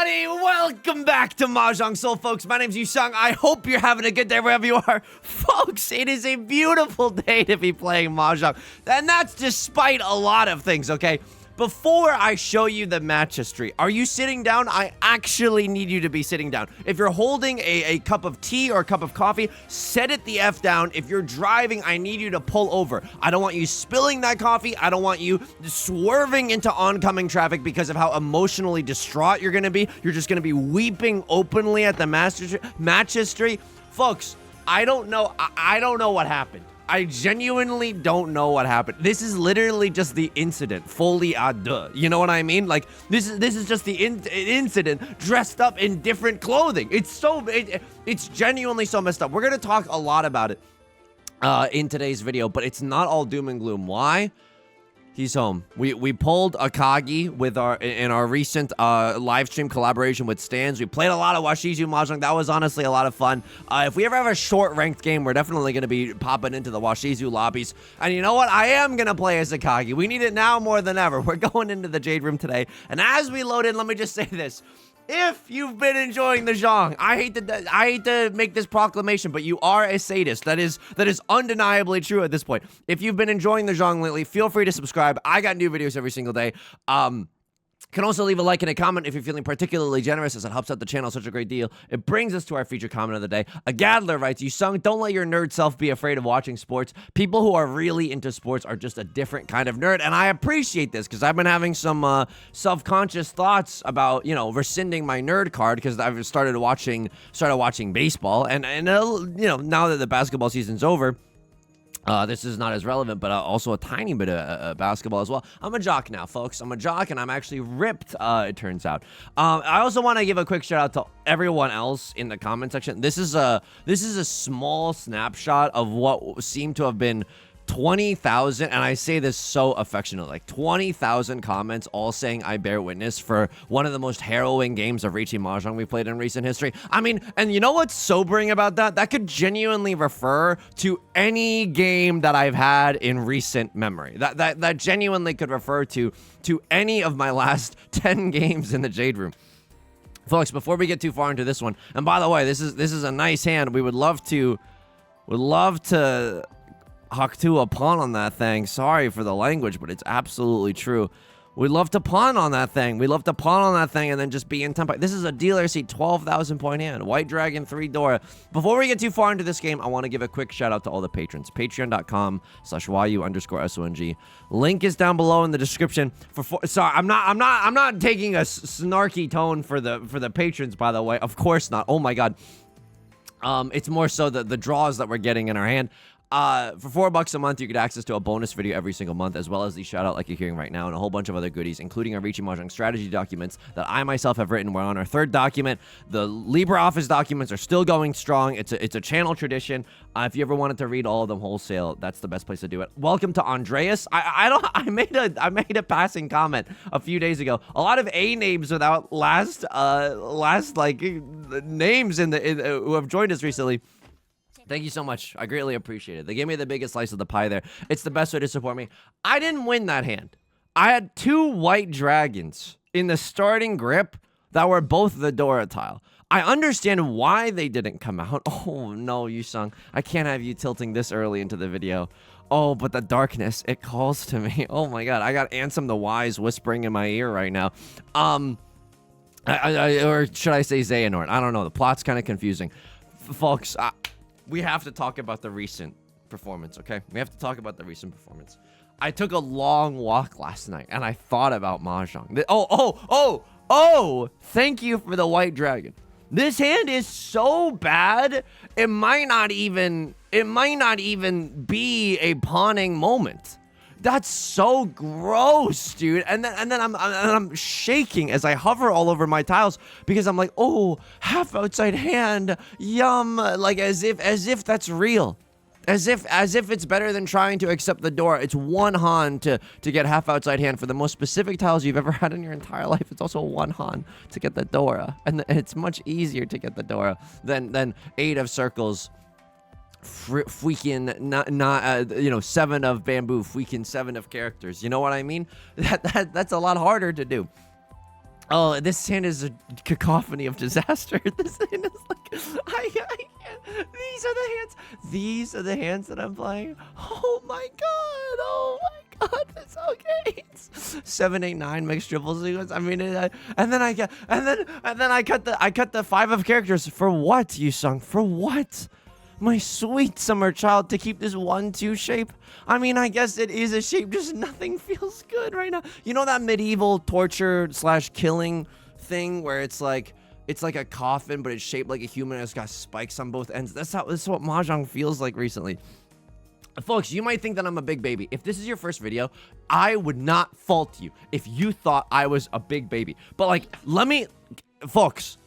everybody, welcome back to Mahjong Soul, folks. My name's Yusong. I hope you're having a good day wherever you are. Folks, it is a beautiful day to be playing Mahjong, and that's despite a lot of things, okay? Before I show you the match history, are you sitting down? I actually need you to be sitting down. If you're holding a cup of tea or a cup of coffee, set it the F down. If you're driving, I need you to pull over. I don't want you spilling that coffee. I don't want you swerving into oncoming traffic because of how emotionally distraught you're gonna be. You're just gonna be weeping openly at the match history. Folks, I don't know. I don't know what happened. I genuinely don't know what happened. This is literally just the incident, folie à deux. You know what I mean? Like, this is just the incident dressed up in different clothing. It's genuinely so messed up. We're gonna talk a lot about it in today's video, but it's not all doom and gloom. Why? He's home. We pulled Akagi with in our recent live stream collaboration with Stans. We played a lot of Washizu Mahjong. That was honestly a lot of fun. If we ever have a short ranked game, we're definitely going to be popping into the Washizu lobbies. And you know what? I am going to play as Akagi. We need it now more than ever. We're going into the Jade Room today. And as we load in, let me just say this. If you've been enjoying the Zhang, I hate to make this proclamation, but you are a sadist. That is undeniably true at this point. If you've been enjoying the Zhang lately, feel free to subscribe. I got new videos every single day. Can also leave a like and a comment if you're feeling particularly generous, as it helps out the channel such a great deal. It brings us to our featured comment of the day. A Gadler writes, Yusong, don't let your nerd self be afraid of watching sports. People who are really into sports are just a different kind of nerd, and I appreciate this because I've been having some self-conscious thoughts about, you know, rescinding my nerd card because I've started watching baseball, and you know, now that the basketball season's over, this is not as relevant, but also a tiny bit of basketball as well. I'm a jock now, folks. I'm a jock, and I'm actually ripped, it turns out. I also want to give a quick shout out to everyone else in the comment section. This is a small snapshot of what seemed to have been 20,000, and I say this so affectionately, like 20,000 comments all saying I bear witness for one of the most harrowing games of Riichi Mahjong we played in recent history. I mean, and you know what's sobering about that? That could genuinely refer to any game that I've had in recent memory. That genuinely could refer to any of my last 10 games in the Jade Room. Folks, before we get too far into this one, and by the way, this is a nice hand. We would love to Haktu a pawn on that thing. Sorry for the language, but it's absolutely true. We'd love to pawn on that thing. We'd love to pawn on that thing and then just be in tempo. This is a dealer seat 12,000 point hand. White Dragon 3 Dora. Before we get too far into this game, I want to give a quick shout out to all the patrons. Patreon.com/YU_SONG. Link is down below in the description. Sorry, I'm not taking a snarky tone for the patrons, by the way. Of course not. Oh my god. It's more so the draws that we're getting in our hand. For $4 a month, you get access to a bonus video every single month, as well as the shout out like you're hearing right now, and a whole bunch of other goodies, including our Riichi Mahjong strategy documents that I myself have written. We're on our third document. The LibreOffice documents are still going strong. It's a channel tradition. If you ever wanted to read all of them wholesale, that's the best place to do it. Welcome to Andreas. I made a passing comment a few days ago. A lot of A names without last like names who have joined us recently. Thank you so much. I greatly appreciate it. They gave me the biggest slice of the pie there. It's the best way to support me. I didn't win that hand. I had 2 white dragons in the starting grip that were both the Dora tile. I understand why they didn't come out. Oh, no, Yusong. I can't have you tilting this early into the video. Oh, but the darkness, it calls to me. Oh, my God. I got Ansem the Wise whispering in my ear right now. Or should I say Xehanort? I don't know. The plot's kind of confusing. Folks, we have to talk about the recent performance, okay? We have to talk about the recent performance. I took a long walk last night, and I thought about Mahjong. Oh! Thank you for the white dragon. This hand is so bad, it might not even be a pawning moment. That's so gross, dude. And then I'm shaking as I hover all over my tiles because I'm like, oh, half outside hand, yum, like as if that's real. As if it's better than trying to accept the Dora. It's 1 Han to get half outside hand for the most specific tiles you've ever had in your entire life. It's also 1 Han to get the Dora, and it's much easier to get the Dora than 8 of circles. Freaking 7 of bamboo, freaking 7 of characters. You know what I mean? That's a lot harder to do. Oh, this hand is a cacophony of disaster. This hand is like, I can't. These are the hands. These are the hands that I'm playing. Oh my god. Oh my god. It's okay. It's 7, 8, 9 mixed triple sequence. I mean, and then I cut the 5 of characters for what, Yusong? For what? My sweet summer child, to keep this 1-2 shape. I mean, I guess it is a shape, just nothing feels good right now. You know that medieval torture / killing thing where it's like a coffin, but it's shaped like a human and it's got spikes on both ends? This is what Mahjong feels like recently. Folks, you might think that I'm a big baby. If this is your first video, I would not fault you if you thought I was a big baby. But like, folks,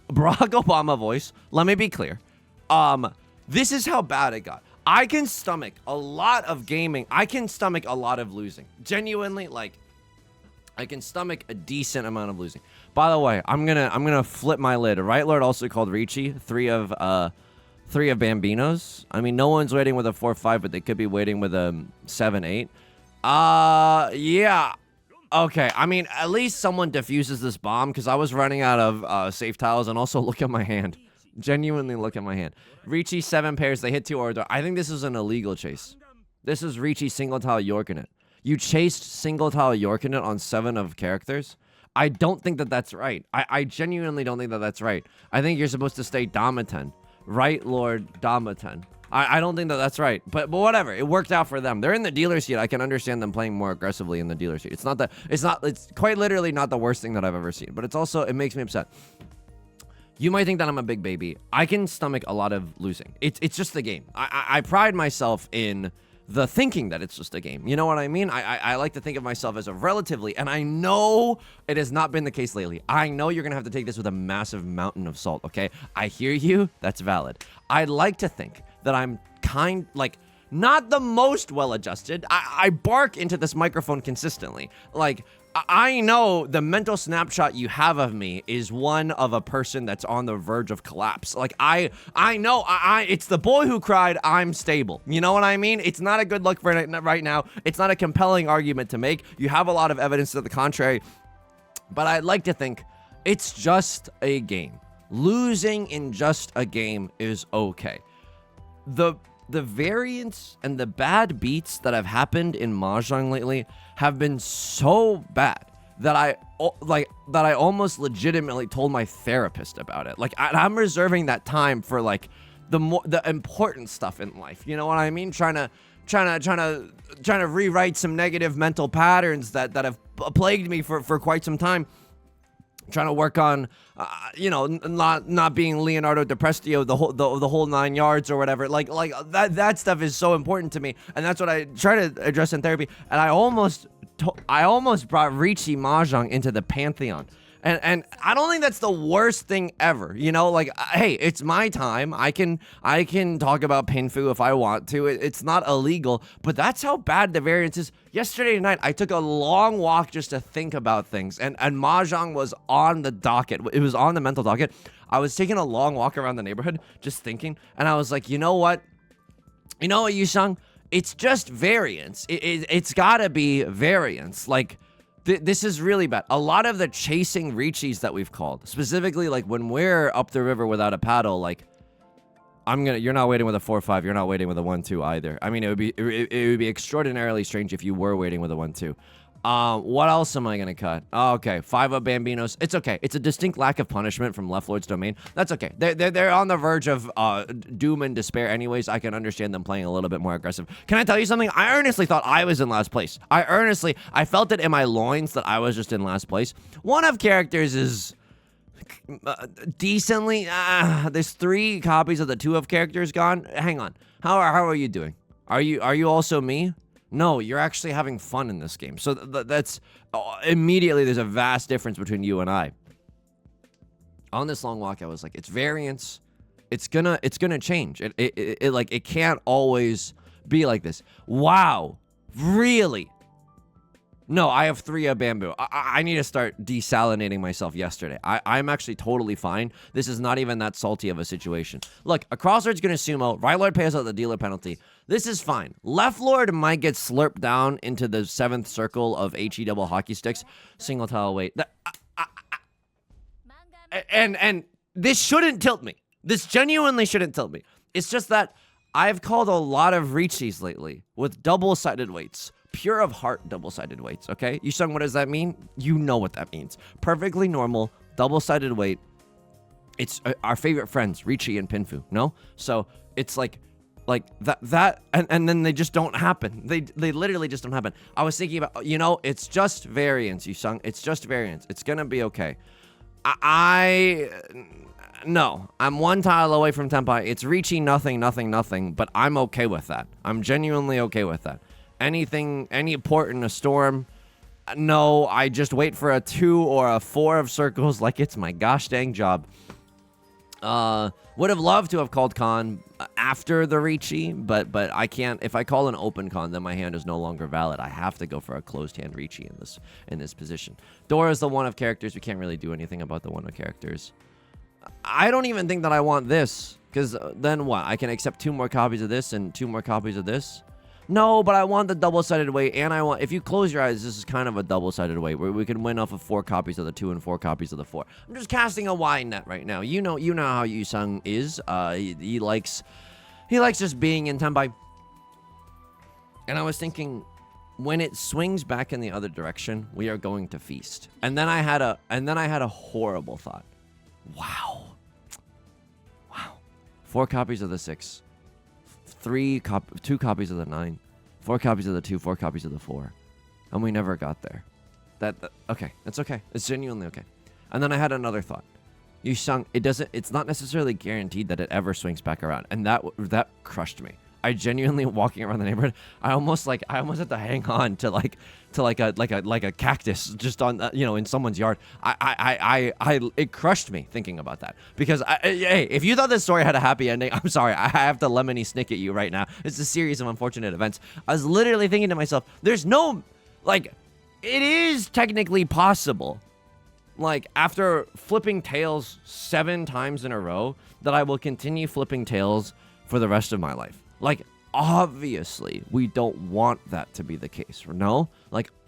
Barack Obama voice, let me be clear. This is how bad it got. I can stomach a lot of gaming. I can stomach a lot of losing. Genuinely, like, I can stomach a decent amount of losing. By the way, I'm gonna flip my lid. Right Lord also called Riichi 3 of Bambinos. I mean, no one's waiting with a 4-5, but they could be waiting with a 7-8. Yeah. Okay, I mean, at least someone defuses this bomb, because I was running out of safe tiles, and also look at my hand. Genuinely look at my hand. Riichi 7 pairs, they hit 2 order. I think this is an illegal chase. This is Riichi single tile Yorkin it. You chased single tile Yorkin it on 7 of characters? I don't think that that's right. I genuinely don't think that that's right. I think you're supposed to stay Damaten. Right Lord Damaten. I don't think that that's right. But whatever. It worked out for them. They're in the dealer seat. I can understand them playing more aggressively in the dealer seat. It's quite literally not the worst thing that I've ever seen. But it's also, it makes me upset. You might think that I'm a big baby. I can stomach a lot of losing. It's just a game. I pride myself in the thinking that it's just a game. You know what I mean? I like to think of myself as a relatively, and I know it has not been the case lately. I know you're going to have to take this with a massive mountain of salt, okay? I hear you. That's valid. I'd like to think that I'm not the most well-adjusted. I bark into this microphone consistently. Like, I know the mental snapshot you have of me is one of a person that's on the verge of collapse. Like, I know, it's the boy who cried, I'm stable. You know what I mean? It's not a good look for it right now. It's not a compelling argument to make. You have a lot of evidence to the contrary. But I'd like to think it's just a game. Losing in just a game is okay. The variance and the bad beats that have happened in Mahjong lately have been so bad that I almost legitimately told my therapist about it. Like, I'm reserving that time for like the important stuff in life. You know what I mean? Trying to rewrite some negative mental patterns that have plagued me for quite some time. Trying to work on, not being Leonardo DiCaprio the whole 9 yards or whatever. Like that stuff is so important to me, and that's what I try to address in therapy. And I almost brought Riichi Mahjong into the pantheon. And I don't think that's the worst thing ever. You know, like, hey, it's my time. I can talk about Pinfu if I want to. It's not illegal, but that's how bad the variance is. Yesterday night, I took a long walk just to think about things, and Mahjong was on the docket. It was on the mental docket. I was taking a long walk around the neighborhood, just thinking, and I was like, you know what, Yusong? It's just variance. It's gotta be variance. Like, this is really bad. A lot of the chasing Riichis that we've called, specifically like when we're up the river without a paddle, like, you're not waiting with a 4-5, you're not waiting with a 1-2 either. I mean, it would be extraordinarily strange if you were waiting with a 1-2. What else am I gonna cut? Oh, okay, 5 of Bambinos. It's okay. It's a distinct lack of punishment from Left Lord's domain. That's okay. They're on the verge of doom and despair anyways. I can understand them playing a little bit more aggressive. Can I tell you something? I earnestly thought I was in last place. I felt it in my loins that I was just in last place. One of characters is decently. There's 3 copies of the 2 of characters gone. Hang on. How are you doing? Are you also me? No, you're actually having fun in this game. So that's immediately there's a vast difference between you and I. On this long walk, I was like, it's variance. It's gonna change. It can't always be like this. Wow, really? No, I have 3 of bamboo. I need to start desalinating myself yesterday. I'm actually totally fine. This is not even that salty of a situation. Look, a crossroad's gonna sumo. Right Lord pays out the dealer penalty. This is fine. Left Lord might get slurped down into the 7th circle of HE double hockey sticks. Single tile wait. and this shouldn't tilt me. This genuinely shouldn't tilt me. It's just that I've called a lot of Riichis lately with double-sided weights. Pure of heart double-sided weights, okay? Yusong, what does that mean? You know what that means. Perfectly normal, double-sided weight. It's our favorite friends, Riichi and Pinfu, no? So it's like that and then they just don't happen. They literally just don't happen. I was thinking about, you know, it's just variance, Yusong. It's just variance. It's gonna be okay. No, I'm one tile away from Tenpai. It's Riichi nothing, but I'm okay with that. I'm genuinely okay with that. Any port in a storm, no, I just wait for a 2 or a 4 of circles like it's my gosh dang job. Would have loved to have called con after the Riichi, but I can't. If I call an open con, then my hand is no longer valid. I have to go for a closed hand Riichi in this position. Dora is the one of characters. We can't really do anything about the one of characters. I don't even think that I want this, because then what? I can accept 2 more copies of this and 2 more copies of this? No, but I want the double-sided weight, and I want... If you close your eyes, this is kind of a double-sided weight, where we can win off of 4 copies of the 2 and 4 copies of the 4. I'm just casting a wide net right now. You know how Yusong is. He likes just being in Tenpai. And I was thinking, when it swings back in the other direction, we are going to feast. And then I had a horrible thought. Wow. 4 copies of the 6. 2 copies of the 9. 4 copies of the 2, 4 copies of the 4. And we never got there. Okay. It's okay. It's genuinely okay. And then I had another thought. Yusong, it's not necessarily guaranteed that it ever swings back around. And that crushed me. I genuinely, walking around the neighborhood, I almost had to hang on to a cactus just on in someone's yard. It crushed me thinking about that, because hey, if you thought this story had a happy ending, I'm sorry, I have to lemony snick at you right now. It's a series of unfortunate events. I was literally thinking to myself, there's no, it is technically possible, after flipping tails 7 times in a row, that I will continue flipping tails for the rest of my life. Obviously, we don't want that to be the case, no?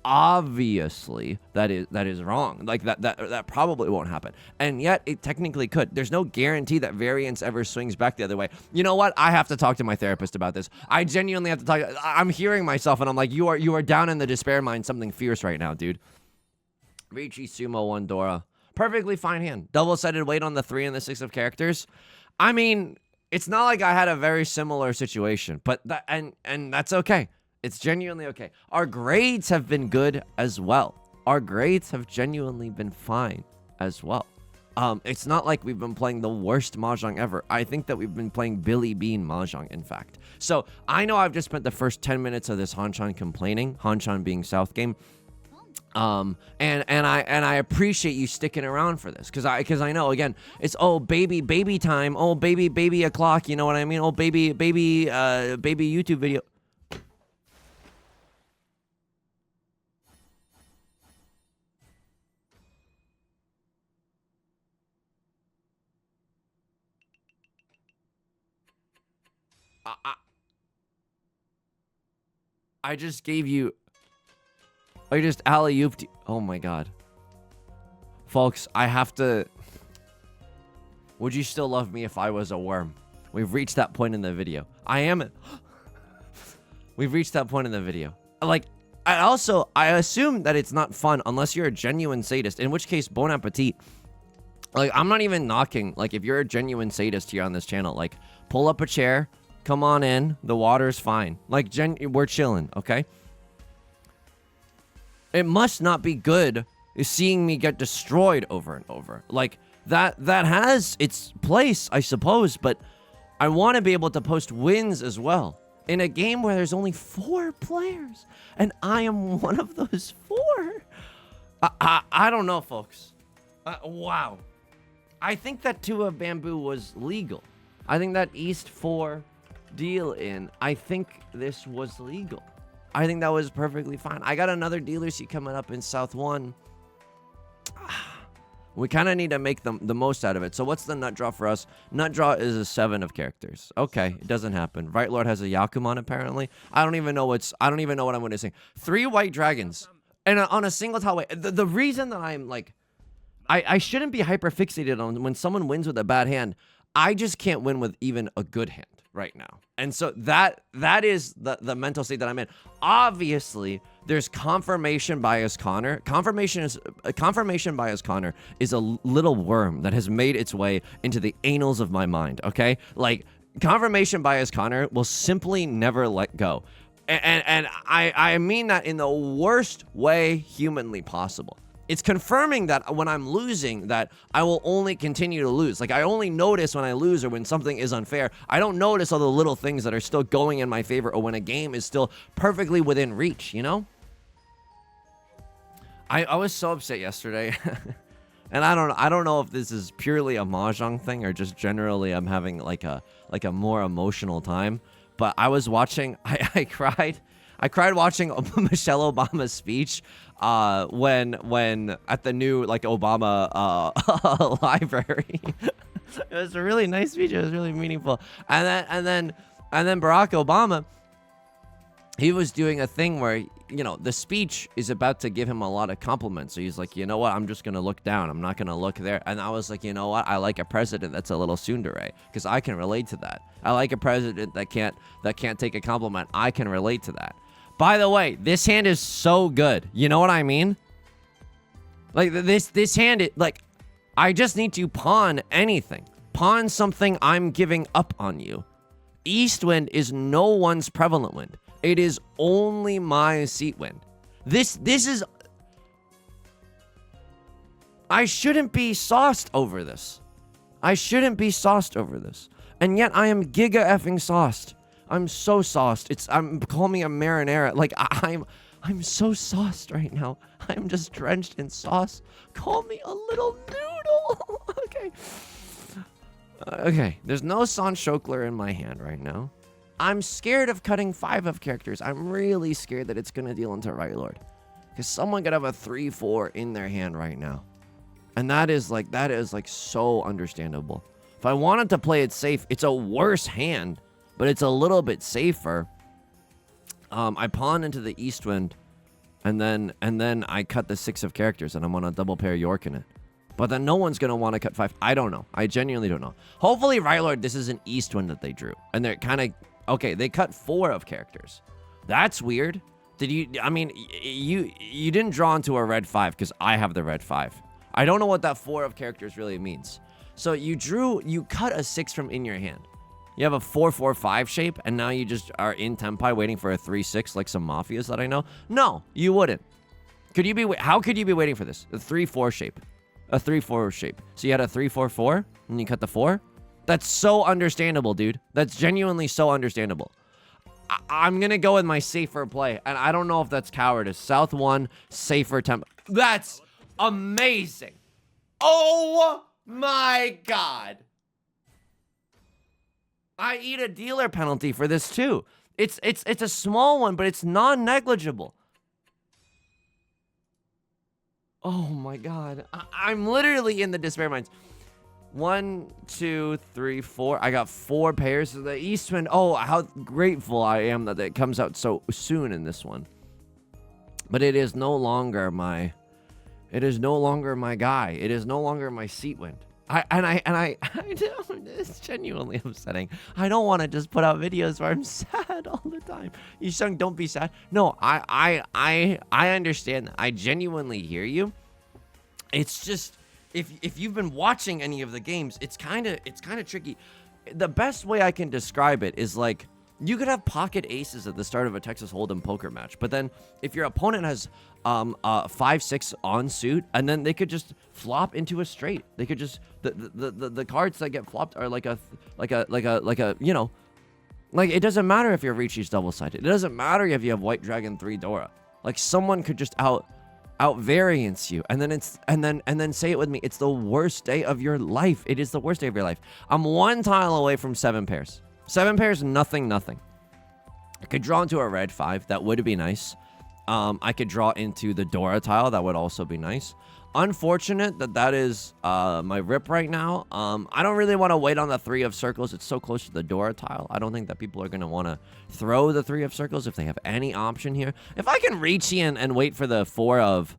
Obviously, that is wrong. That probably won't happen. And yet, it technically could. There's no guarantee that variance ever swings back the other way. You know what? I have to talk to my therapist about this. I genuinely have to talk. I'm hearing myself, and I'm like, you are down in the despair mind, something fierce right now, dude. Riichi, Sumo, 1 Dora. Perfectly fine hand. Double-sided weight on the 3 and the 6 of characters. I mean... It's not like I had a very similar situation, but and that's okay. It's genuinely okay. Our grades have been good as well. Our grades have genuinely been fine as well. It's not like we've been playing the worst Mahjong ever. I think that we've been playing Billy Bean Mahjong, in fact. So I know I've just spent the first 10 minutes of this Hanchan complaining, Hanchan being South game. And I appreciate you sticking around for this, because I know, again, it's baby time, baby o'clock, you know what I mean? Baby YouTube video. I just gave you... I just alley-ooped. Oh my god. Folks, I have to... Would you still love me if I was a worm? We've reached that point in the video. We've reached that point in the video. I assume that it's not fun unless you're a genuine sadist, in which case, bon appetit. I'm not even knocking. If you're a genuine sadist here on this channel, pull up a chair, come on in, the water's fine. We're chilling, okay? It must not be good seeing me get destroyed over and over. That has its place, I suppose, but I want to be able to post wins as well. In a game where there's only 4 players, and I am one of those 4. I don't know, folks. Wow. I think that 2 of Bamboo was legal. I think that East 4 deal-in, I think this was legal. I think that was perfectly fine. I got another dealer seat coming up in South 1. We kind of need to make the most out of it. So what's the nut draw for us? Nut draw is a 7 of characters. Okay, it doesn't happen. Right Lord has a Yakuman, apparently. I don't even know what I'm going to sing. 3 white dragons. And on a single tile way. The reason that I'm I shouldn't be hyper fixated on when someone wins with a bad hand. I just can't win with even a good hand right now. And so that is the mental state that I'm in. Obviously, there's confirmation bias Connor. Confirmation bias Connor is a little worm that has made its way into the annals of my mind, okay? Like, confirmation bias Connor will simply never let go. And I mean that in the worst way humanly possible. It's confirming that when I'm losing, that I will only continue to lose. Like, I only notice when I lose or when something is unfair. I don't notice all the little things that are still going in my favor or when a game is still perfectly within reach, you know? I was so upset yesterday. And I don't know if this is purely a Mahjong thing or just generally I'm having like a more emotional time. But I was watching, I cried. I cried watching Michelle Obama's speech when at the new like Obama library. It was a really nice speech. It was really meaningful. And then Barack Obama, he was doing a thing where, you know, the speech is about to give him a lot of compliments. So he's like, you know what? I'm just going to look down. I'm not going to look there. And I was like, you know what? I like a president that's a little tsundere because I can relate to that. I like a president that can't take a compliment. I can relate to that. By the way, this hand is so good. You know what I mean? Like this hand, like I just need to pawn anything. Pawn something I'm giving up on you. East wind is no one's prevalent wind. It is only my seat wind. This is... I shouldn't be sauced over this. I shouldn't be sauced over this. And yet I am giga effing sauced. I'm so sauced. Call me a marinara. Like I'm so sauced right now. I'm just drenched in sauce. Call me a little noodle. Okay. Okay. There's no Sanshokler in my hand right now. I'm scared of cutting 5 of characters. I'm really scared that it's gonna deal into Right Lord. Because someone could have a 3-4 in their hand right now. And that is like so understandable. If I wanted to play it safe, it's a worse hand, but it's a little bit safer. I pawn into the East Wind, and then I cut the 6 of characters, and I'm on a double pair York in it. But then no one's gonna want to cut 5. I don't know. I genuinely don't know. Hopefully, Right Lord, this is an East Wind that they drew, and they're kind of okay. They cut 4 of characters. That's weird. Did you? I mean, you didn't draw into a red 5 because I have the red 5. I don't know what that 4 of characters really means. So you cut a 6 from in your hand. You have a 4-4-5 shape, and now you just are in Tenpai waiting for a 3-6 like some mafias that I know. No, you wouldn't. How could you be waiting for this? A 3-4 shape. A 3-4 shape. So you had a 3-4-4, and you cut the 4? That's so understandable, dude. That's genuinely so understandable. I'm going to go with my safer play, and I don't know if that's cowardice. South 1, safer temp. That's amazing. Oh my god. I eat a dealer penalty for this too. It's a small one, but it's non-negligible. Oh my god. I'm literally in the despair mines. 1, 2, 3, 4. I got 4 pairs of the East Wind. Oh, how grateful I am that it comes out so soon in this one. But it is no longer my guy. It is no longer my seat wind. It's genuinely upsetting. I don't want to just put out videos where I'm sad all the time. Yusong, don't be sad. No, I understand that. I genuinely hear you. It's just if you've been watching any of the games, it's kind of tricky. The best way I can describe it is like you could have pocket aces at the start of a Texas Hold'em poker match, but then if your opponent has 5-6 on suit, and then they could just flop into a straight. They could just the cards that get flopped are like a you know, like it doesn't matter if your Riichi's double-sided. It doesn't matter if you have White Dragon 3 Dora. Like someone could just out variance you, and then say it with me. It's the worst day of your life. It is the worst day of your life. I'm 1 tile away from 7 pairs. 7 pairs, nothing. I could draw into a red 5. That would be nice. I could draw into the Dora tile. That would also be nice. Unfortunate that is my rip right now. I don't really want to wait on the 3 of circles. It's so close to the Dora tile. I don't think that people are going to want to throw the 3 of circles if they have any option here. If I can reach in and wait for the 4 of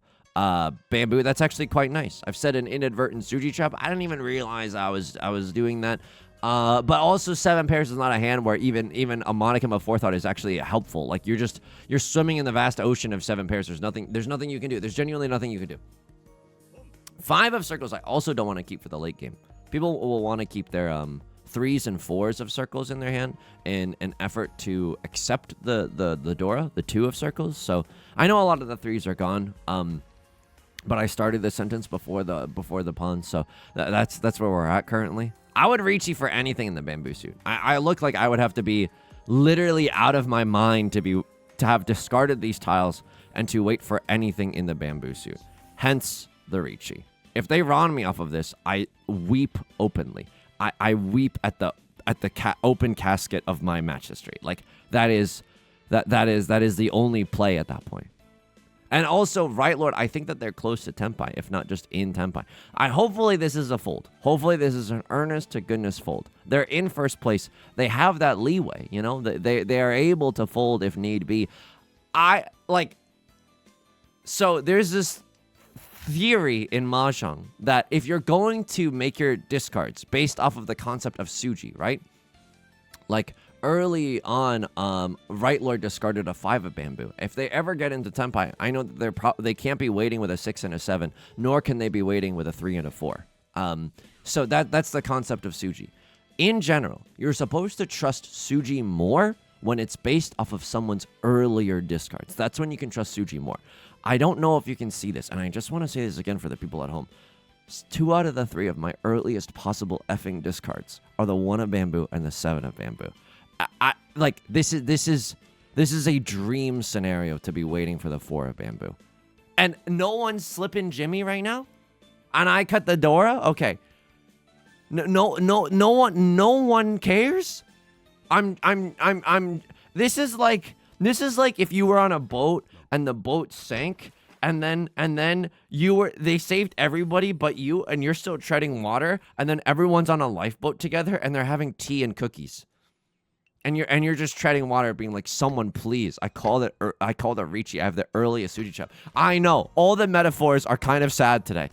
bamboo, that's actually quite nice. I've set an inadvertent Suji trap. I didn't even realize I was doing that. But also 7 pairs is not a hand where even a modicum of forethought is actually helpful. Like you're swimming in the vast ocean of 7 pairs. There's nothing you can do. There's genuinely nothing you can do. 5 of circles I also don't want to keep for the late game. People will want to keep their 3s and 4s of circles in their hand in an effort to accept the Dora, the 2 of circles. So I know a lot of the 3s are gone. But I started the sentence before the pun, so that's where we're at currently. I would Riichi for anything in the bamboo suit. I look like I would have to be literally out of my mind to have discarded these tiles and to wait for anything in the bamboo suit. Hence the Riichi. If they ron me off of this, I weep openly. I weep at the open casket of my match history. Like that is the only play at that point. And also, Right Lord, I think that they're close to Tenpai, if not just in Tenpai. Hopefully this is a fold. Hopefully this is an earnest to goodness fold. They're in first place. They have that leeway, you know? They are able to fold if need be. So there's this theory in Mahjong that if you're going to make your discards based off of the concept of Suji, right? Like, early on, Right Lord discarded a 5 of bamboo. If they ever get into Tenpai, I know that they can't be waiting with a 6 and a 7, nor can they be waiting with a 3 and a 4. So that's the concept of Suji. In general, you're supposed to trust Suji more when it's based off of someone's earlier discards. That's when you can trust Suji more. I don't know if you can see this, and I just want to say this again for the people at home. 2 out of the 3 of my earliest possible effing discards are the 1 of bamboo and the 7 of bamboo. Like this is a dream scenario to be waiting for the 4 of bamboo, and no one's slipping Jimmy right now, and I cut the Dora. Okay, no one cares. This is like if you were on a boat and the boat sank. And then they saved everybody but you, and you're still treading water, and then everyone's on a lifeboat together and they're having tea and cookies. And you're just treading water, being like, someone please. I called it Riichi. I have the earliest Suji chap. I know all the metaphors are kind of sad today.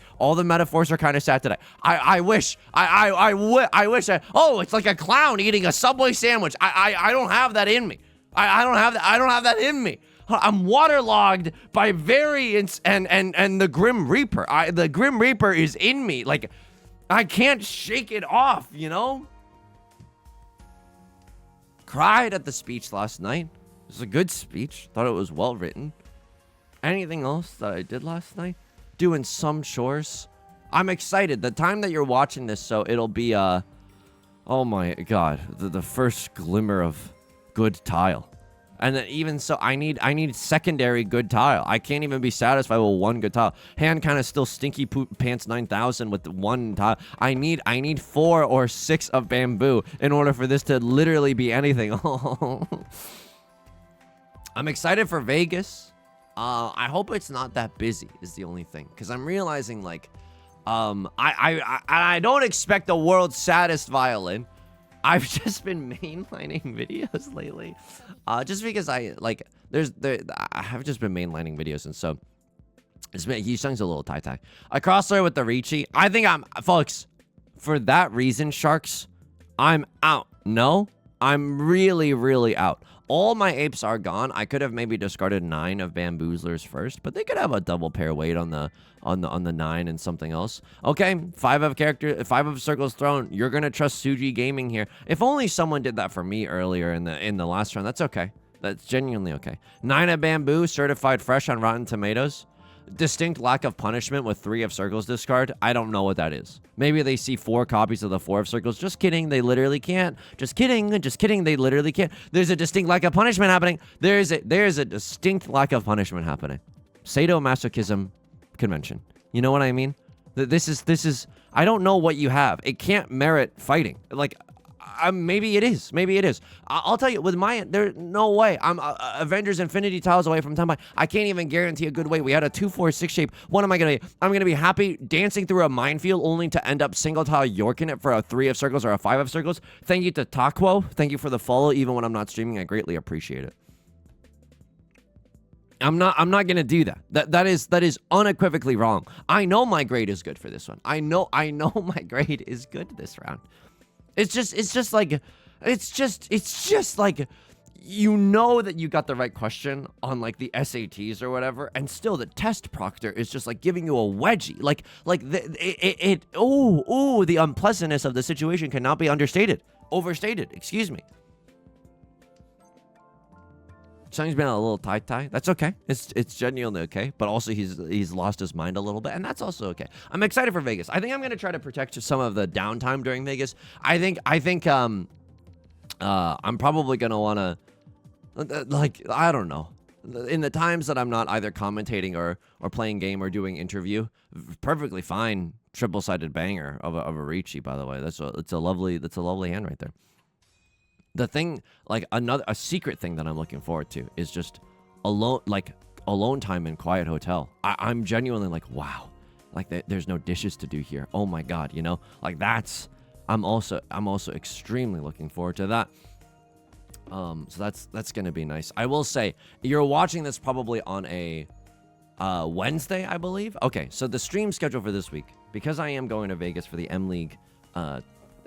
I wish. Oh, it's like a clown eating a Subway sandwich. I don't have that in me. I don't have that in me. I'm waterlogged by Variance and the Grim Reaper. The Grim Reaper is in me. Like, I can't shake it off, you know? Cried at the speech last night. It was a good speech. Thought it was well written. Anything else that I did last night? Doing some chores. I'm excited. The time that you're watching this, so it'll be, oh my god, the first glimmer of good tile. And then even so, I need secondary good tile. I can't even be satisfied with 1 good tile. Hand kind of still stinky poop pants 9000 with 1 tile. I need 4 or 6 of bamboo in order for this to literally be anything. I'm excited for Vegas. I hope it's not that busy is the only thing, because I'm realizing like, I don't expect the world's saddest violin. I've just been mainlining videos lately, just because I have just been mainlining videos, and so Yusong's a little tie. I crossed with the Riichi. I think folks, for that reason, sharks, I'm out. No, I'm really out. All my apes are gone. I could have maybe discarded 9 of bamboozlers first, but they could have a double pair weight on the 9 and something else. Okay, 5 of circles thrown. You're gonna trust Suji Gaming here. If only someone did that for me earlier in the last round. That's okay. That's genuinely okay. 9 of bamboo, certified fresh on Rotten Tomatoes. Distinct lack of punishment with 3 of circles discard. I don't know what that is. Maybe they see 4 copies of the 4 of circles. Just kidding, they literally can't. Just kidding, they literally can't. There's a distinct lack of punishment happening. There's a distinct lack of punishment happening. Sadomasochism convention. You know what I mean? This is I don't know what you have. It can't merit fighting. Like, maybe it is. I'll tell you, with my, there's no way. I'm Avengers Infinity tiles away from Tenpai. I can't even guarantee a good weight. We had a 2-4-6 shape. What am I gonna be? I'm gonna be happy dancing through a minefield only to end up single tile yorking it for a 3 of circles or a 5 of circles. Thank you to Takwo. Thank you for the follow. Even when I'm not streaming, I greatly appreciate it. I'm not gonna do that. That is unequivocally wrong. I know my grade is good for this one. I know my grade is good this round. It's just like you know that you got the right question on like the SATs or whatever, and still the test proctor is just like giving you a wedgie. The unpleasantness of the situation cannot be overstated. Excuse me. Sonny's been a little tie. That's okay. It's genuinely okay. But also he's lost his mind a little bit, and that's also okay. I'm excited for Vegas. I think I'm gonna try to protect some of the downtime during Vegas. I think I'm probably gonna wanna I don't know. In the times that I'm not either commentating or playing game or doing interview, perfectly fine triple-sided banger of a Riichi, by the way. It's a lovely hand right there. The thing, like a secret thing that I'm looking forward to is just alone time in quiet hotel. I'm genuinely like, wow, like there's no dishes to do here. Oh my god, you know, like I'm also extremely looking forward to that. So that's gonna be nice. I will say you're watching this probably on a Wednesday, I believe. Okay, so the stream schedule for this week, because I am going to Vegas for the M League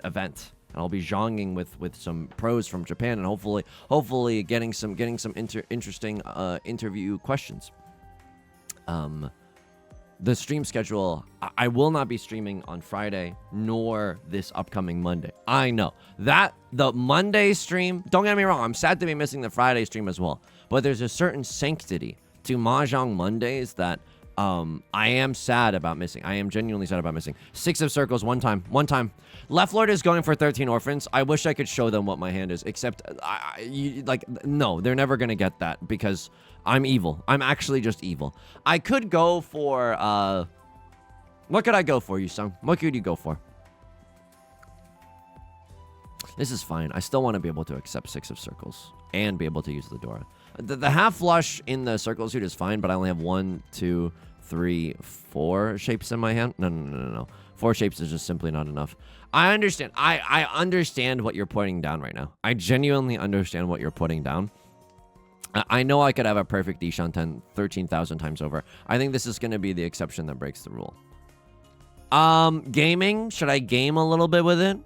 event. And I'll be zhonging with some pros from Japan, and hopefully getting some interesting interview questions. The stream schedule, I will not be streaming on Friday nor this upcoming Monday. I know that the Monday stream, don't get me wrong, I'm sad to be missing the Friday stream as well, but there's a certain sanctity to Mahjong Mondays that I am sad about missing. I am genuinely sad about missing. 6 of circles, one time. Left Lord is going for 13 orphans. I wish I could show them what my hand is, except, no, they're never going to get that because I'm evil. I'm actually just evil. I could go for, what could I go for, Yusong? What could you go for? This is fine. I still want to be able to accept 6 of circles and be able to use the Dora. The half flush in the circle suit is fine, but I only have 1, 2, 3, 4 shapes in my hand. No. 4 shapes is just simply not enough. I understand. I understand what you're putting down right now. I genuinely understand what you're putting down. I know I could have a perfect Dishan 10 13,000 times over. I think this is going to be the exception that breaks the rule. Gaming. Should I game a little bit with it?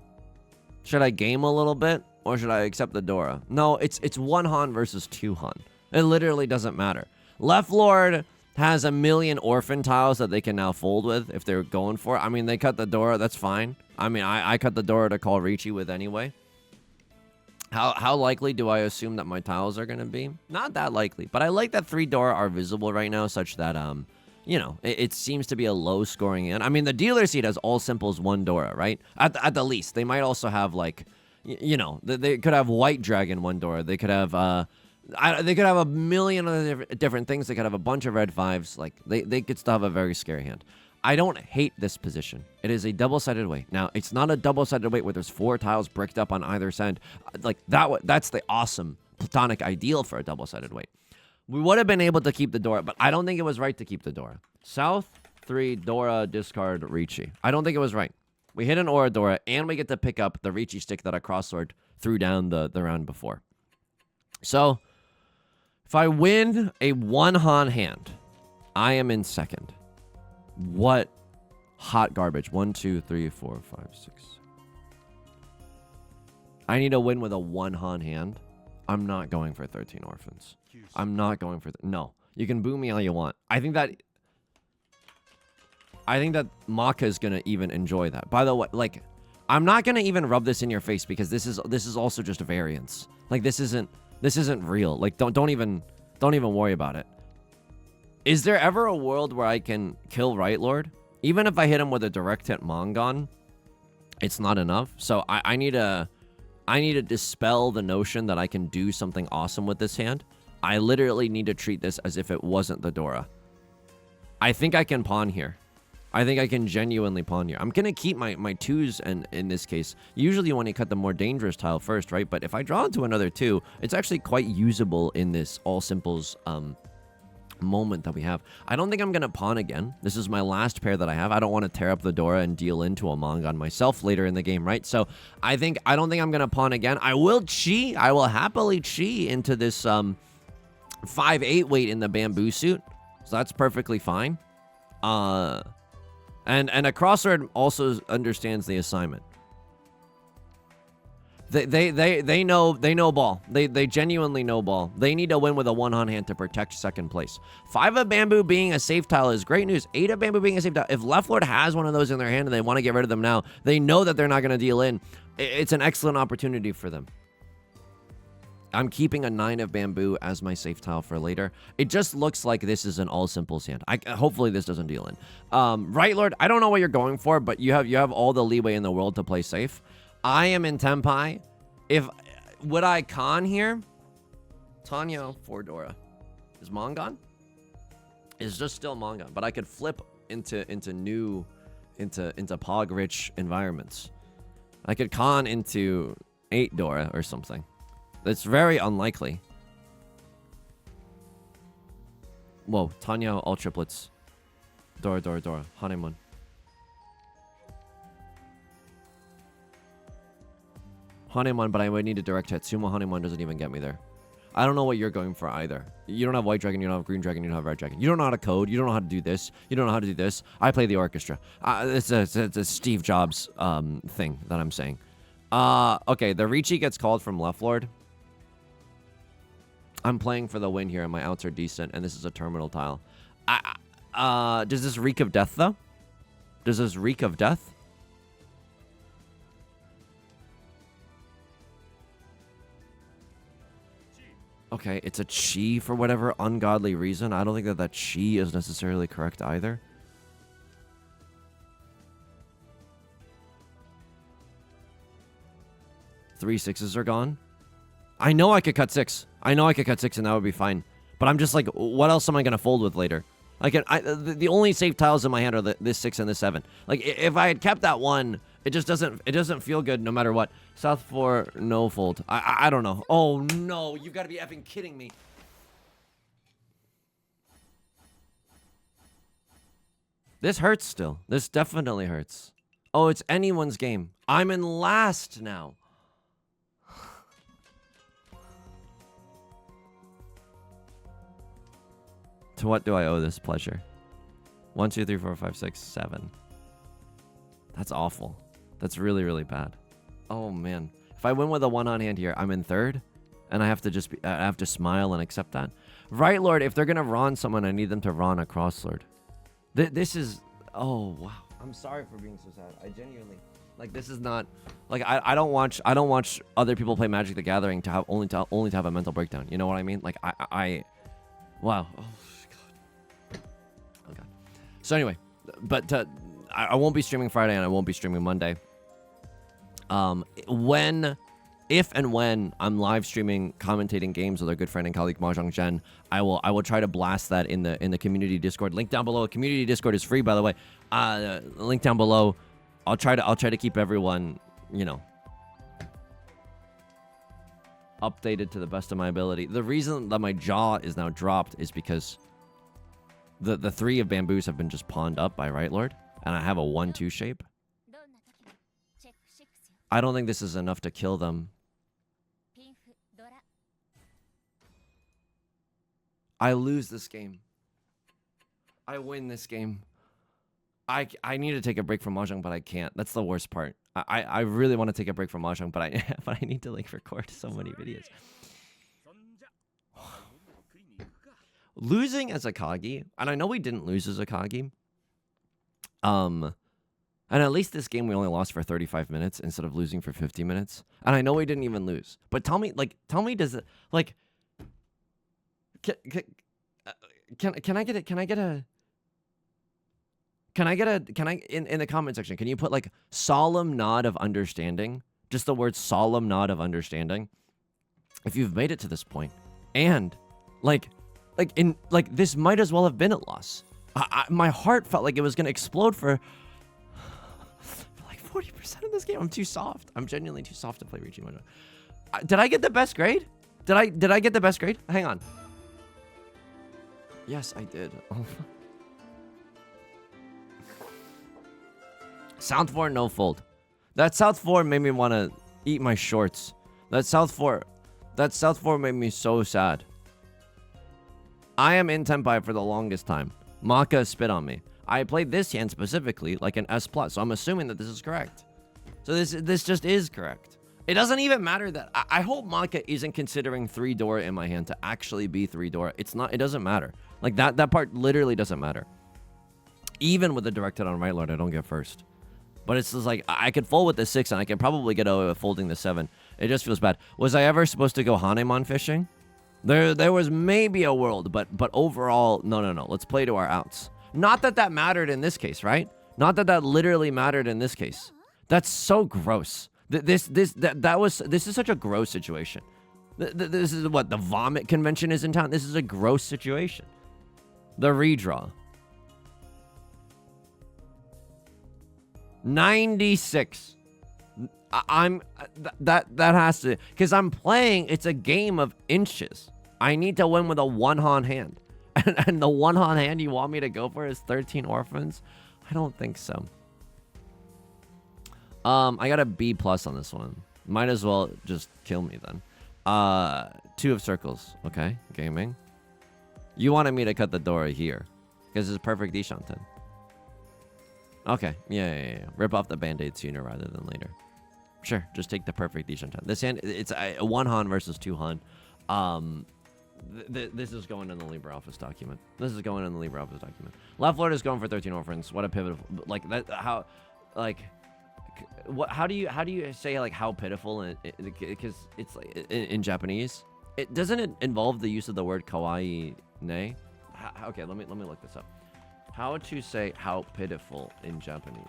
Should I game a little bit? Or should I accept the Dora? No, it's 1 Han versus 2 Han. It literally doesn't matter. Left Lord has 1,000,000 orphan tiles that they can now fold with if they're going for it. I mean, they cut the Dora, that's fine. I mean, I cut the Dora to call Riichi with anyway. How likely do I assume that my tiles are going to be? Not that likely, but I like that 3 Dora are visible right now such that, you know, it seems to be a low scoring in. I mean, the dealer seat has all simples 1 Dora, right? At the least. They might also have, like, you know, they could have White Dragon 1 Dora. They could have, they could have 1,000,000 other different things. They could have a bunch of red 5s. Like, they could still have a very scary hand. I don't hate this position. It is a double-sided weight. Now, it's not a double-sided weight where there's 4 tiles bricked up on either side. Like, that's the awesome platonic ideal for a double-sided weight. We would have been able to keep the Dora, but I don't think it was right to keep the Dora. South, 3, Dora, discard, Riichi. I don't think it was right. We hit an Aura Dora, and we get to pick up the Riichi stick that a crossword threw down the round before. So, if I win a 1 Han hand, I am in second. What hot garbage. 1, 2, 3, 4, 5, 6. I need to win with a 1 Han hand. I'm not going for 13 orphans. I'm not going for... No. You can boo me all you want. I think that Maka is going to even enjoy that. By the way, like, I'm not going to even rub this in your face because this is also just a variance. Like, this isn't real. Like, don't even worry about it. Is there ever a world where I can kill Right Lord? Even if I hit him with a direct hit Mongon, it's not enough. So I need to dispel the notion that I can do something awesome with this hand. I literally need to treat this as if it wasn't the Dora. I think I can pawn here. I think I can genuinely pawn here. I'm going to keep my 2s in this case. Usually you want to cut the more dangerous tile first, right? But if I draw into another 2, it's actually quite usable in this all simples moment that we have. I don't think I'm going to pawn again. This is my last pair that I have. I don't want to tear up the Dora and deal into a Mongon myself later in the game, right? So I don't think I'm going to pawn again. I will chi. I will happily chi into this 5'8" weight in the bamboo suit, so that's perfectly fine. And a crossword also understands the assignment. They know ball. They genuinely know ball. They need to win with a 1 on hand to protect second place. 5 of bamboo being a safe tile is great news. 8 of bamboo being a safe tile. If Left Lord has one of those in their hand and they want to get rid of them now, they know that they're not going to deal in. It's an excellent opportunity for them. I'm keeping a 9 of bamboo as my safe tile for later. It just looks like this is an all simples hand. Hopefully this doesn't deal in. Right Lord, I don't know what you're going for, but you have all the leeway in the world to play safe. I am in Tenpai. Would I con here? Tanya for Dora. Is Mon gone? It's just still Mon gone, but I could flip into Pog rich environments. I could con into 8 Dora or something. That's very unlikely. Whoa, Tanya all triplets. Dora, honeymoon. Honeymoon, but I would need a direct hit. Sumo Honeymoon doesn't even get me there. I don't know what you're going for either. You don't have white dragon, you don't have green dragon, you don't have red dragon. You don't know how to code, you don't know how to do this, you don't know how to do this. I play the orchestra. It's a Steve Jobs thing that I'm saying. Okay, the Riichi gets called from Left Lord. I'm playing for the win here, and my outs are decent, and this is a terminal tile. Does this reek of death, though? Does this reek of death? Okay, it's a chi for whatever ungodly reason. I don't think that chi is necessarily correct either. Three 6s are gone. I know I could cut 6. I know I could cut 6 and that would be fine. But I'm just like, what else am I going to fold with later? Like, the only safe tiles in my hand are this 6 and this 7. Like, if I had kept that 1, it just doesn't feel good no matter what. South 4, no fold. I don't know. Oh, no. You've got to be effing kidding me. This hurts still. This definitely hurts. Oh, it's anyone's game. I'm in last now. To what do I owe this pleasure? 1, 2, 3, 4, 5, 6, 7. That's awful. That's really, really bad. Oh, man. If I win with a 1 on hand here, I'm in 3rd. And I have to I have to smile and accept that. Right, Lord, if they're going to Ron someone, I need them to Ron a Cross Lord. This is... Oh, wow. I'm sorry for being so sad. I genuinely... Like, this is not... Like, I don't watch other people play Magic the Gathering to have only to have a mental breakdown. You know what I mean? Like, wow. Oh, God. Oh, God. So, anyway. But I won't be streaming Friday and I won't be streaming Monday. If and when I'm live streaming, commentating games with our good friend and colleague Mahjong Jen, I will try to blast that in the community Discord. Link down below. Community Discord is free, by the way. Link down below. I'll try to keep everyone, you know, updated to the best of my ability. The reason that my jaw is now dropped is because the 3 of bamboos have been just pawned up by Right Lord, and I have a 1-2 shape. I don't think this is enough to kill them. I lose this game. I win this game. I need to take a break from Mahjong, but I can't. That's the worst part. I really want to take a break from Mahjong, but I need to like record so many videos. Losing as Akagi, and I know we didn't lose as Akagi. And at least this game we only lost for 35 minutes instead of losing for 50 minutes. And I know we didn't even lose. But tell me, does it, like, can I in the comment section, can you put like solemn nod of understanding? Just the word solemn nod of understanding. If you've made it to this point. And this might as well have been a loss. My heart felt like it was going to explode for 40% of this game. I'm too soft. I'm genuinely too soft to play Riichi Mahjong. Did I get the best grade? Did I get the best grade? Hang on. Yes, I did. South 4, no fold. That South 4 made me want to eat my shorts. That South 4 made me so sad. I am in Tenpai for the longest time. Maka spit on me. I played this hand specifically like an S+, so I'm assuming that this is correct. So this just is correct. It doesn't even matter that I hope Maka isn't considering 3 Dora in my hand to actually be 3 Dora. It's not. It doesn't matter. Like that part literally doesn't matter. Even with the directed on right lord, I don't get first. But it's just like I could fold with the 6 and I can probably get away with folding the 7. It just feels bad. Was I ever supposed to go Hanemon fishing? There was maybe a world, but overall, no. Let's play to our outs. Not that that mattered in this case, right? Not that that literally mattered in this case. That's so gross. This is such a gross situation. This is what the vomit convention is in town. This is a gross situation. The redraw. 96. That has to, because I'm playing. It's a game of inches. I need to win with a one-han hand, and the one-han hand you want me to go for is 13 orphans. I don't think so. I got a B+ on this one. Might as well just kill me then. 2 of circles. Okay, gaming. You wanted me to cut the Dora here because it's perfect Deshanten. Okay, yeah. Rip off the band-aid sooner rather than later. Sure, just take the perfect Deshanten. This hand, it's a 1-han versus 2-han. This is going in the LibreOffice document. Left Lord is going for 13 orphans. What a pivotal, like that. How, like, what? How do you say like how pitiful? Because it's like in Japanese, it doesn't it involve the use of the word kawaii ne? Okay, let me look this up. How to say how pitiful in Japanese?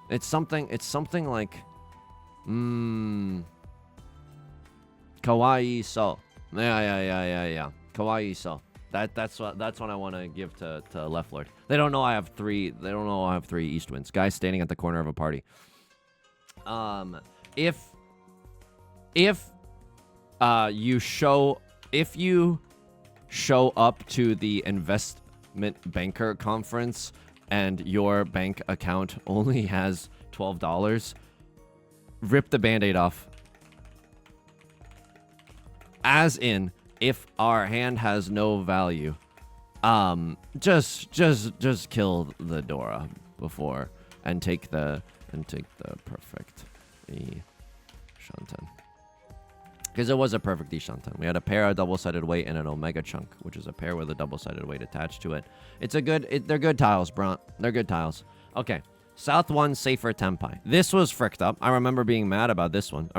It's something like kawaii so. Yeah. Kawaii so. That's what I want to give to Left Lord. They don't know I have 3. They don't know I have 3 East Winds. Guys standing at the corner of a party. If you show up to the investment banker conference and your bank account only has $12, rip the band-aid off. As in, if our hand has no value, just kill the Dora before and take the perfect Shanten. Because it was a perfect Shanten. We had a pair of double-sided weight and an Omega chunk, which is a pair with a double-sided weight attached to it. They're good tiles, Bront. They're good tiles. Okay. South 1, safer Tenpai. This was fricked up. I remember being mad about this one.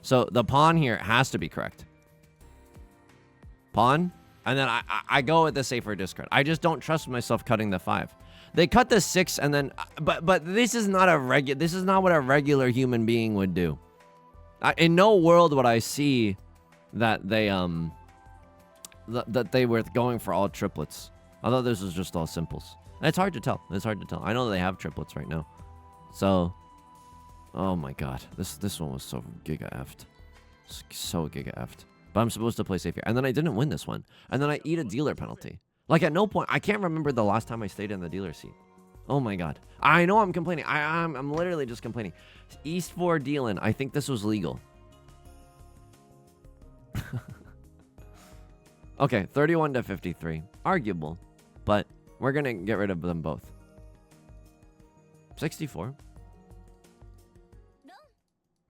So the pawn here has to be correct. Pawn. And then I go with the safer discard. I just don't trust myself cutting the 5. They cut the 6 and then... But this is not this is not what a regular human being would do. In no world would I see that they that they were going for all triplets. I thought this was just all simples. It's hard to tell. I know they have triplets right now. So, oh my god, this one was so giga effed, so giga effed. But I'm supposed to play safe here, and then I didn't win this one, and then I eat a dealer penalty. Like at no point, I can't remember the last time I stayed in the dealer seat. Oh my god, I know I'm complaining. I'm literally just complaining. East 4 dealing. I think this was legal. Okay, 31 to 53, arguable, but we're gonna get rid of them both. 64. No.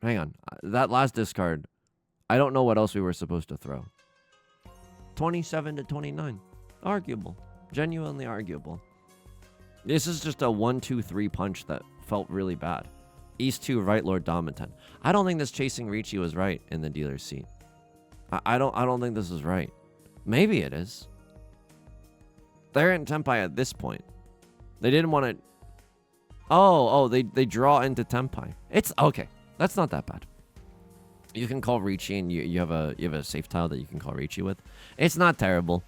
Hang on, that last discard. I don't know what else we were supposed to throw. 27 to 29. Arguable. Genuinely arguable. This is just a 1-2-3 punch that felt really bad. East 2, right Lord Dominton. I don't think this chasing Riichi was right in the dealer's seat. I don't think this is right. Maybe it is. They're in Tenpai at this point. They didn't want to... Oh, they draw into Tenpai. It's okay. That's not that bad. You can call Riichi, and you have a safe tile that you can call Riichi with. It's not terrible.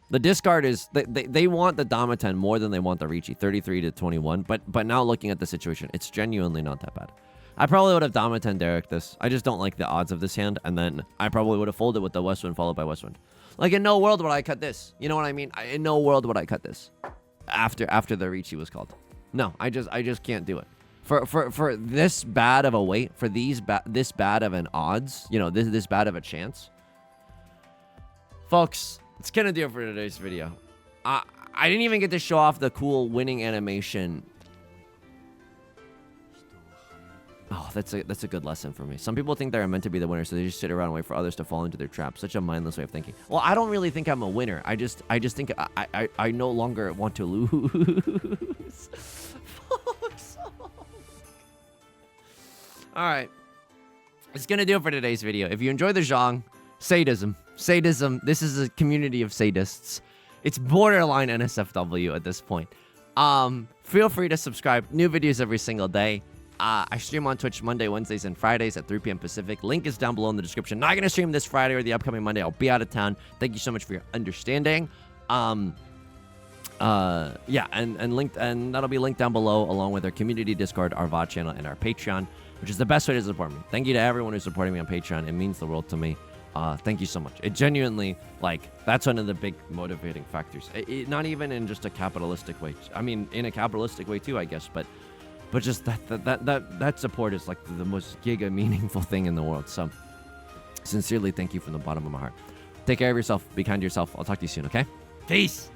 The discard is they want the Dominton more than they want the Riichi, 33 to 21. But now looking at the situation, it's genuinely not that bad. I probably would have Dominton Derek this. I just don't like the odds of this hand, and then I probably would have folded with the Westwind followed by Westwind. Like in no world would I cut this. You know what I mean? In no world would I cut this after the Riichi was called. No, I just can't do it. For this bad of a weight, for this bad of an odds, you know, this bad of a chance. Folks, it's gonna do it for today's video. I didn't even get to show off the cool winning animation. Oh, that's a good lesson for me. Some people think they're meant to be the winner, so they just sit around and wait for others to fall into their trap. Such a mindless way of thinking. Well, I don't really think I'm a winner. I just think I no longer want to lose. All right. It's going to do it for today's video. If you enjoyed the genre, sadism. This is a community of sadists. It's borderline NSFW at this point. Feel free to subscribe. New videos every single day. I stream on Twitch Monday, Wednesdays, and Fridays at 3 p.m. Pacific. Link is down below in the description. Not going to stream this Friday or the upcoming Monday. I'll be out of town. Thank you so much for your understanding. Yeah, and that'll be linked down below along with our community Discord, our VOD channel, and our Patreon, which is the best way to support me. Thank you to everyone who's supporting me on Patreon. It means the world to me. Thank you so much. It genuinely, that's one of the big motivating factors. Not even in just a capitalistic way. I mean, in a capitalistic way too, I guess, but just that support is the most giga meaningful thing in the world. So sincerely, thank you from the bottom of my heart. Take care of yourself. Be kind to yourself. I'll talk to you soon, okay? Peace.